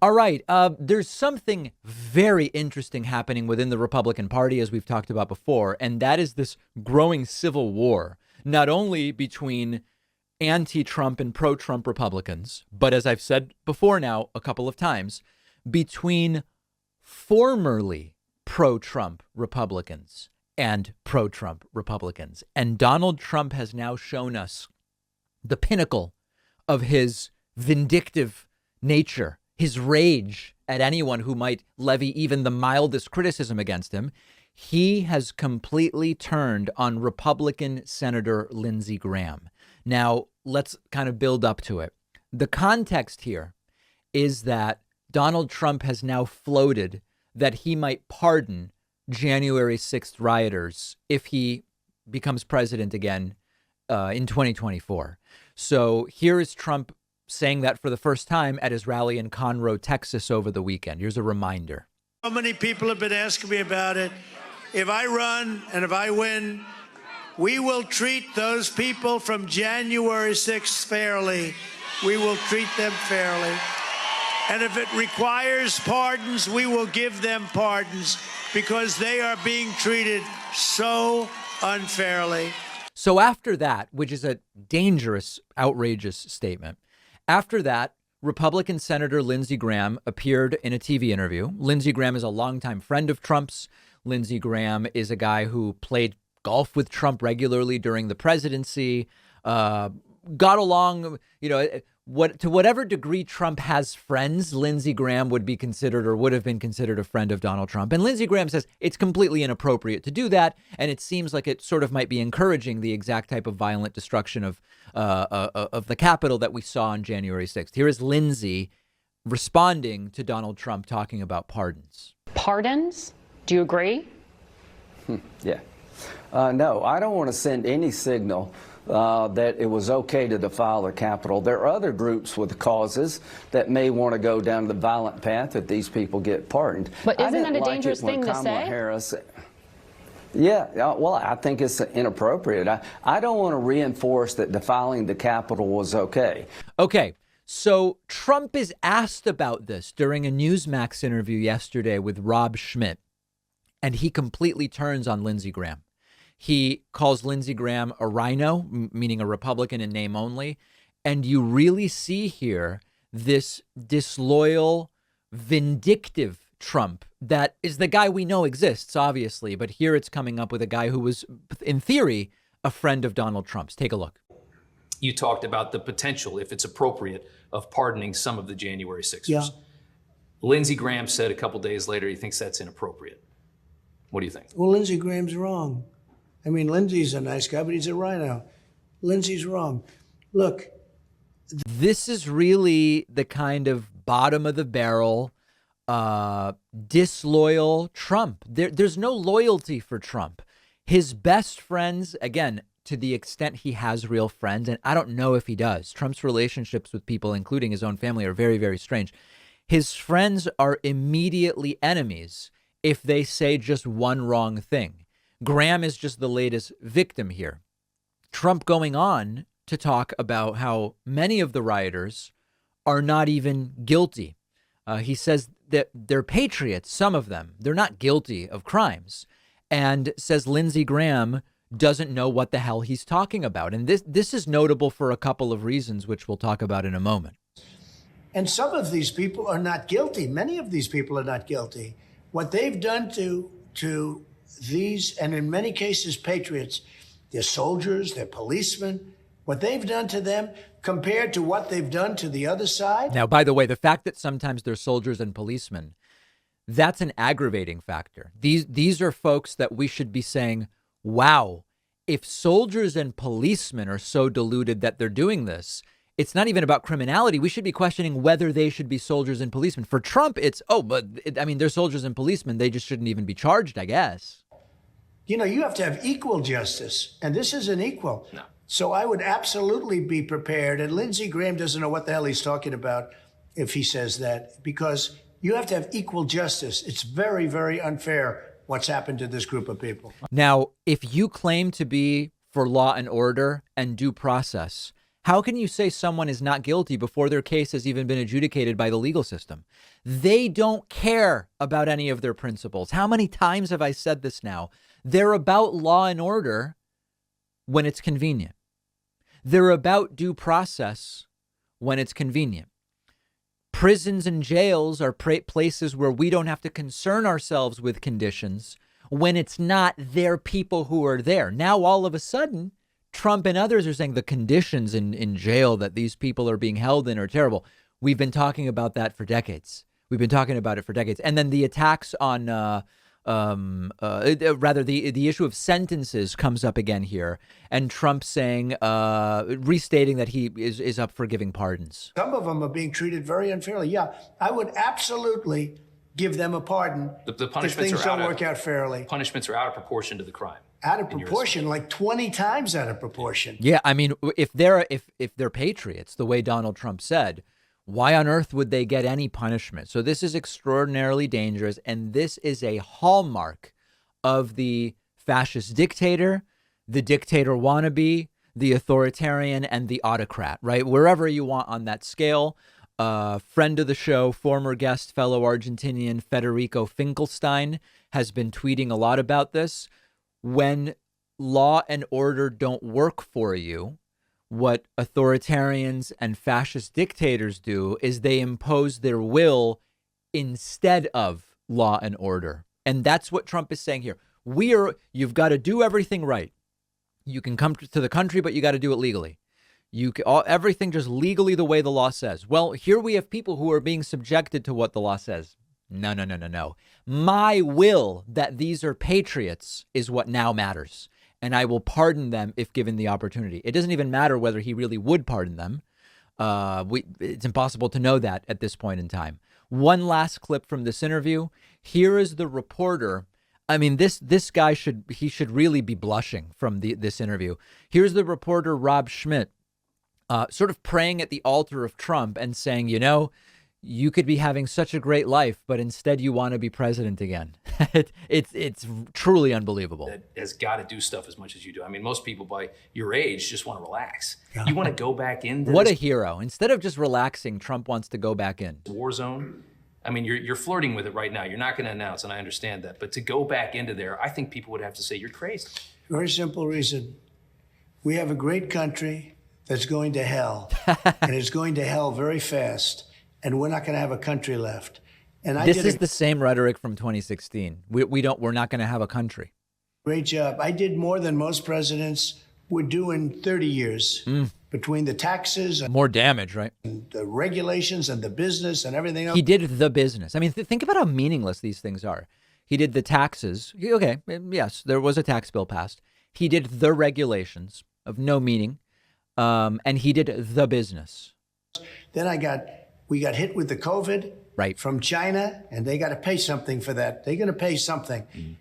All right. There's something very interesting happening within the Republican Party, as we've talked about before, and that is this growing civil war, not only between anti-Trump and pro-Trump Republicans, but as I've said before now a couple of times, between formerly pro-Trump Republicans and pro-Trump Republicans. And Donald Trump has now shown us the pinnacle of his vindictive nature, his rage at anyone who might levy even the mildest criticism against him. He has completely turned on Republican Senator Lindsey Graham. Now, let's kind of build up to it. The context here is that Donald Trump has now floated that he might pardon January 6th rioters if he becomes president again in 2024. So here is Trump saying that for the first time at his rally in Conroe, Texas over the weekend. Here's a reminder. So many people have been asking me about it. If I run and if I win, we will treat those people from January 6th fairly. We will treat them fairly. And if it requires pardons, we will give them pardons because they are being treated so unfairly. So after that, which is a dangerous, outrageous statement, after that, Republican Senator Lindsey Graham appeared in a TV interview. Lindsey Graham is a longtime friend of Trump's. Lindsey Graham is a guy who played golf with Trump regularly during the presidency, got along, to whatever degree Trump has friends, Lindsey Graham would be considered or would have been considered a friend of Donald Trump. And Lindsey Graham says it's completely inappropriate to do that. And it seems like it sort of might be encouraging the exact type of violent destruction of the Capitol that we saw on January 6th. Here is Lindsey responding to Donald Trump talking about pardons. Pardons? Do you agree? Yeah. No, I don't want to send any signal that it was okay to defile the Capitol. There are other groups with causes that may want to go down the violent path if these people get pardoned. But isn't that a dangerous thing to say? Harris, well, I think it's inappropriate. I don't want to reinforce that defiling the Capitol was okay. Okay, so Trump is asked about this during a Newsmax interview yesterday with Rob Schmitt, and he completely turns on Lindsey Graham. He calls Lindsey Graham a rhino, meaning a Republican in name only. And you really see here this disloyal, vindictive Trump that is the guy we know exists, obviously. But here it's coming up with a guy who was, in theory, a friend of Donald Trump's. Take a look. You talked about the potential, if it's appropriate, of pardoning some of the January 6ers. Yeah. Lindsey Graham said a couple days later he thinks that's inappropriate. What do you think? Well, Lindsey Graham's wrong. I mean, Lindsey's a nice guy, but he's a rhino. Lindsey's wrong. Look. This is really the kind of bottom of the barrel, disloyal Trump. There's no loyalty for Trump. His best friends, again, to the extent he has real friends, and I don't know if he does. Trump's relationships with people, including his own family, are very, very strange. His friends are immediately enemies if they say just one wrong thing. Graham is just the latest victim here. Trump going on to talk about how many of the rioters are not even guilty. He says that they're patriots, some of them. They're not guilty of crimes. And says Lindsey Graham doesn't know what the hell he's talking about. And this is notable for a couple of reasons, which we'll talk about in a moment. And some of these people are not guilty. Many of these people are not guilty. What they've done to these, and in many cases, patriots, they're soldiers, they're policemen, what they've done to them compared to what they've done to the other side. Now, by the way, the fact that sometimes they're soldiers and policemen, that's an aggravating factor. These are folks that we should be saying, wow, if soldiers and policemen are so deluded that they're doing this, it's not even about criminality. We should be questioning whether they should be soldiers and policemen. For Trump, it's, they're soldiers and policemen. They just shouldn't even be charged, I guess. You know, you have to have equal justice, and this isn't equal. No. So I would absolutely be prepared. And Lindsey Graham doesn't know what the hell he's talking about if he says that, because you have to have equal justice. It's very, very unfair what's happened to this group of people. Now, if you claim to be for law and order and due process, How can you say someone is not guilty before their case has even been adjudicated by the legal system? They don't care about any of their principles. How many times have I said this now? They're about law and order when it's convenient. They're about due process when it's convenient. Prisons and jails are places where we don't have to concern ourselves with conditions when it's not their people who are there. Now, all of a sudden, Trump and others are saying the conditions in jail that these people are being held in are terrible. We've been talking about that for decades. We've been talking about it for decades. And then the attacks on the issue of sentences comes up again here. And Trump saying, restating that he is up for giving pardons. Some of them are being treated very unfairly. Yeah, I would absolutely give them a pardon The if punishments things are don't work out fairly. Punishments are out of proportion to the crime. Out of proportion, like 20 times out of proportion. Yeah, I mean, if they're patriots, the way Donald Trump said, why on earth would they get any punishment? So this is extraordinarily dangerous. And this is a hallmark of the fascist dictator, the dictator wannabe, the authoritarian, and the autocrat, right? Wherever you want on that scale. Friend of the show, former guest, fellow Argentinian Federico Finkelstein has been tweeting a lot about this. When law and order don't work for you, what authoritarians and fascist dictators do is they impose their will instead of law and order. And that's what Trump is saying here. You've got to do everything right. You can come to the country, but you got to do it legally. Everything just legally the way the law says. Well, here we have people who are being subjected to what the law says. No. My will that these are patriots is what now matters. And I will pardon them if given the opportunity. It doesn't even matter whether he really would pardon them. It's impossible to know that at this point in time. One last clip from this interview. Here is the reporter. I mean, this guy should really be blushing from this interview. Here's the reporter, Rob Schmitt, sort of praying at the altar of Trump and saying, you could be having such a great life, but instead you want to be president again. It's truly unbelievable. That has got to do stuff as much as you do. I mean, most people by your age just want to relax. You want to go back into what a hero. Instead of just relaxing, Trump wants to go back in. War zone. I mean, you're flirting with it right now. You're not going to announce, and I understand that. But to go back into there, I think people would have to say you're crazy. Very simple reason. We have a great country that's going to hell, and it's going to hell very fast. And we're not going to have a country left. And this is the same rhetoric from 2016. We're not going to have a country. Great job. I did more than most presidents would do in 30 years between the taxes and more damage, right? And the regulations and the business and everything else. He did the business. I mean, think about how meaningless these things are. He did the taxes. Okay, yes, there was a tax bill passed. He did the regulations of no meaning, and he did the business. Then we got hit with the COVID from China, and they got to pay something for that. They're going to pay something.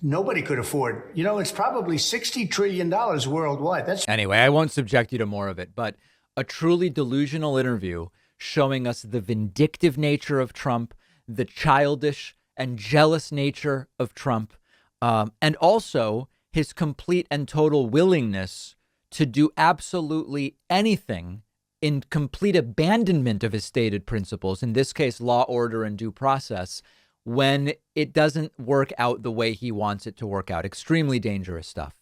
Nobody could afford. It's probably $60 trillion worldwide. Anyway, I won't subject you to more of it, but a truly delusional interview showing us the vindictive nature of Trump, the childish and jealous nature of Trump, and also his complete and total willingness to do absolutely anything in complete abandonment of his stated principles, in this case, law, order, and due process, when it doesn't work out the way he wants it to work out. Extremely dangerous stuff.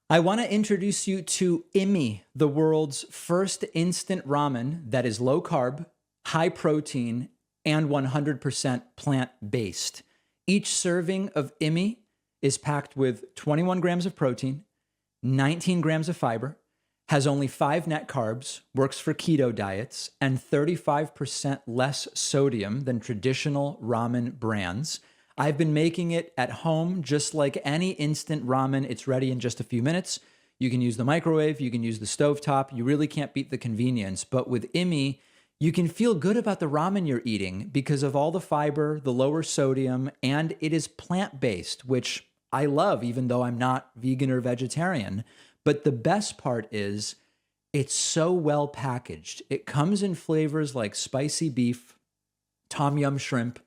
I want to introduce you to Imi, the world's first instant ramen that is low carb, high protein, and 100% plant-based. Each serving of Imi is packed with 21 grams of protein, 19 grams of fiber, has only 5 net carbs, works for keto diets, and 35% less sodium than traditional ramen brands. I've been making it at home just like any instant ramen. It's ready in just a few minutes. You can use the microwave, you can use the stovetop. You really can't beat the convenience. But with Imi, you can feel good about the ramen you're eating because of all the fiber, the lower sodium, and it is plant-based, which I love, even though I'm not vegan or vegetarian. But the best part is it's so well packaged. It comes in flavors like spicy beef, tom yum shrimp,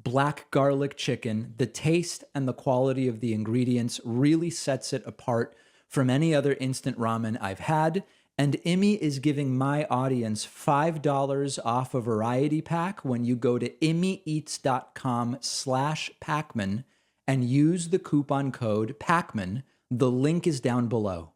black garlic chicken. The taste and the quality of the ingredients really sets it apart from any other instant ramen I've had. And Emmy is giving my audience $5 off a variety pack when you go to emmyeats.com/Pacman and use the coupon code Pacman. The link is down below.